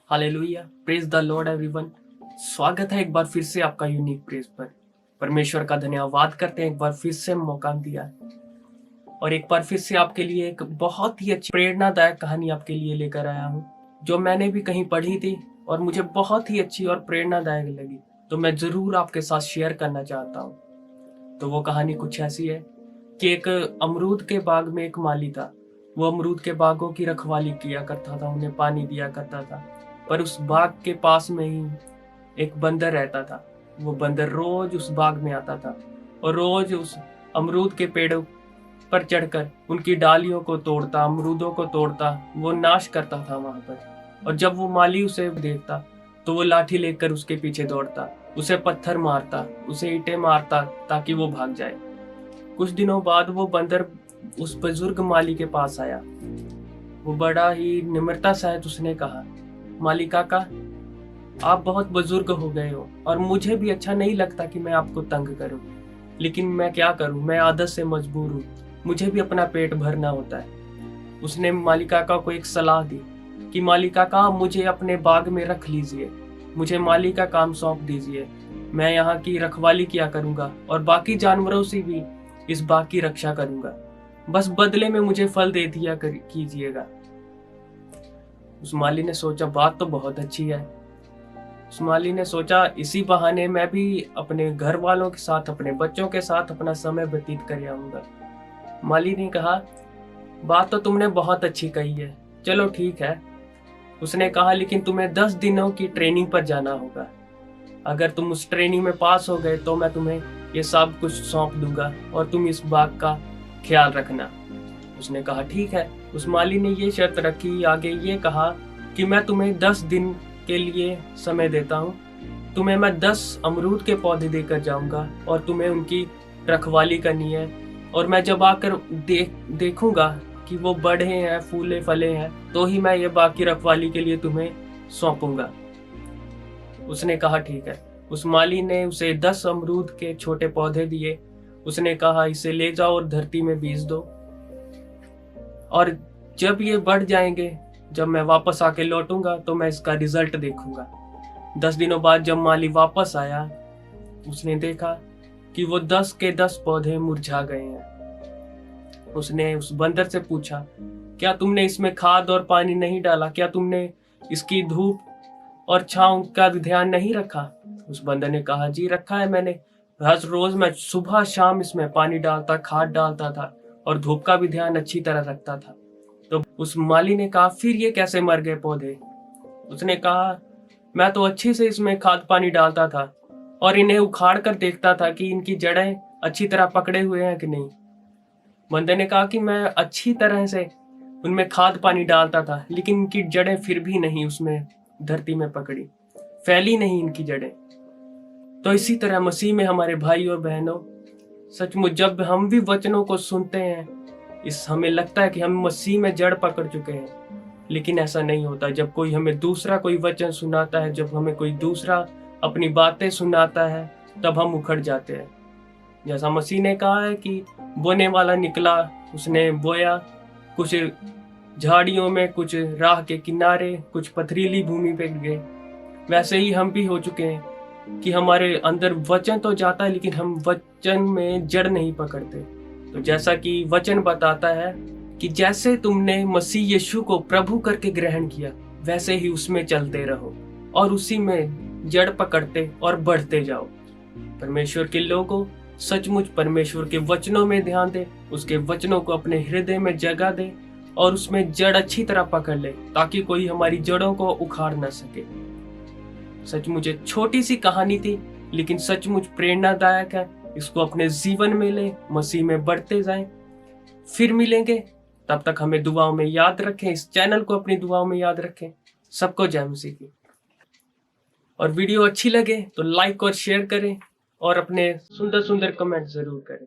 Hallelujah, praise the Lord everyone. स्वागत है एक बार फिर से आपका यूनिक प्रेज पर। परमेश्वर का धन्यवाद करते हैं, एक बार फिर से मौका दिया और एक बार फिर से आपके लिए एक बहुत ही अच्छी प्रेरणादायक कहानी आपके लिए लेकर आया हूँ, जो मैंने भी कहीं पढ़ी थी और मुझे बहुत ही अच्छी और प्रेरणादायक लगी, तो मैं जरूर आपके साथ शेयर करना चाहता हूँ। तो वो कहानी कुछ ऐसी है कि एक अमरूद के बाग में एक माली था। वो अमरूद के बागों की रखवाली किया करता था, उन्हें पानी दिया करता था। पर उस बाग के पास में ही एक बंदर रहता था। वो बंदर रोज उस बाग में आता था और रोज उस अमरूद के पेड़ों पर चढ़कर उनकी डालियों को तोड़ता, अमरूदों को तोड़ता, वो नाश करता था वहां पर। और जब वो माली उसे देखता तो वो लाठी लेकर उसके पीछे दौड़ता, उसे पत्थर मारता, उसे ईंटें मारता ताकि वो भाग जाए। कुछ दिनों बाद वो बंदर उस बुजुर्ग माली के पास आया। वो बड़ा ही निम्रता सहित उसने कहा, माली काका, आप बहुत बुजुर्ग हो गए हो और मुझे भी अच्छा नहीं लगता कि मैं आपको तंग करूं, लेकिन मैं क्या करूं, मैं आदत से मजबूर हूं, मुझे भी अपना पेट भरना होता है। उसने माली काका को एक सलाह दी कि माली काका, आप मुझे अपने बाग में रख लीजिए, मुझे माली का काम सौंप दीजिए, मैं यहाँ की रखवाली किया करूंगा और बाकी जानवरों से भी इस बाग की रक्षा करूंगा, बस बदले में मुझे फल दे दिया कीजिएगा। उस माली ने सोचा, बात तो बहुत अच्छी है। उस माली ने सोचा, इसी बहाने मैं भी अपने घर वालों के साथ, अपने बच्चों के साथ अपना समय व्यतीत कर आऊंगा। माली ने कहा, बात तो तुमने बहुत अच्छी कही है, चलो ठीक है। उसने कहा, लेकिन तुम्हें 10 दिनों की ट्रेनिंग पर जाना होगा। अगर तुम उस ट्रेनिंग में पास हो गए तो मैं तुम्हें ये सब कुछ सौंप दूंगा और तुम इस बाग का ख्याल रखना। उसने कहा ठीक है। उस माली ने ये शर्त रखी, आगे ये कहा कि मैं तुम्हें 10 दिन के लिए समय देता हूँ, तुम्हें मैं 10 अमरूद के पौधे देकर जाऊंगा और तुम्हें उनकी रखवाली करनी है, और मैं जब आकर देखूंगा कि वो बढ़े हैं, फूले फले हैं, तो ही मैं ये बाग की रखवाली के लिए तुम्हें सौंपूंगा। उसने कहा ठीक है। उस माली ने उसे 10 अमरूद के छोटे पौधे दिए। उसने कहा, इसे ले जाओ और धरती में बीज दो, और जब ये बढ़ जाएंगे, जब मैं वापस आके लौटूंगा तो मैं इसका रिजल्ट देखूंगा। 10 दिनों बाद जब माली वापस आया, उसने देखा कि वो 10 के 10 पौधे मुरझा गए हैं। उसने उस बंदर से पूछा, क्या तुमने इसमें खाद और पानी नहीं डाला? क्या तुमने इसकी धूप और छांव का ध्यान नहीं रखा? उस बंदर ने कहा, जी रखा है मैंने, हर रोज मैं सुबह शाम इसमें पानी डालता, खाद डालता था और धूप का भी ध्यान अच्छी तरह रखता था। तो उस माली ने कहा, फिर ये कैसे मर गए पौधे? उसने कहा, मैं तो अच्छे से इसमें खाद पानी डालता था और इन्हें उखाड़ कर देखता था कि इनकी जड़ें अच्छी तरह पकड़े हुए हैं कि नहीं। बंदर ने कहा कि मैं अच्छी तरह से उनमें खाद पानी डालता था, लेकिन इनकी जड़ें फिर भी नहीं उसमें धरती में पकड़ी, फैली नहीं इनकी जड़ें। तो इसी तरह मसीह में हमारे भाई और बहनों, सचमुच जब हम भी वचनों को सुनते हैं, हमें लगता है कि हम मसीह में जड़ पकड़ चुके हैं, लेकिन ऐसा नहीं होता। जब कोई हमें दूसरा कोई वचन सुनाता है, जब हमें कोई दूसरा अपनी बातें सुनाता है, तब हम उखड़ जाते हैं। जैसा मसीह ने कहा है कि बोने वाला निकला, उसने बोया, कुछ झाड़ियों में, कुछ राह के किनारे, कुछ पथरीली भूमि पे गए। वैसे ही हम भी हो चुके हैं कि हमारे अंदर वचन तो जाता है, लेकिन हम वचन में जड़ नहीं पकड़ते। तो जैसा कि वचन बताता है कि जैसे तुमने मसीह यीशु को प्रभु करके ग्रहण किया, वैसे ही उसमें चलते रहो और उसी में जड़ पकड़ते और बढ़ते जाओ। परमेश्वर के लोगों, सचमुच परमेश्वर के वचनों में ध्यान दे, उसके वचनों को अपने हृदय में जगह दे और उसमें जड़ अच्छी तरह पकड़ ले, ताकि कोई हमारी जड़ों को उखाड़ न सके। सचमुच एक छोटी सी कहानी थी, लेकिन सचमुच प्रेरणादायक है। इसको अपने जीवन में ले, मसीह में बढ़ते जाएं। फिर मिलेंगे, तब तक हमें दुआओं में याद रखें, इस चैनल को अपनी दुआओं में याद रखें। सबको जय मसीह की। और वीडियो अच्छी लगे तो लाइक और शेयर करें और अपने सुंदर सुंदर कमेंट जरूर करें।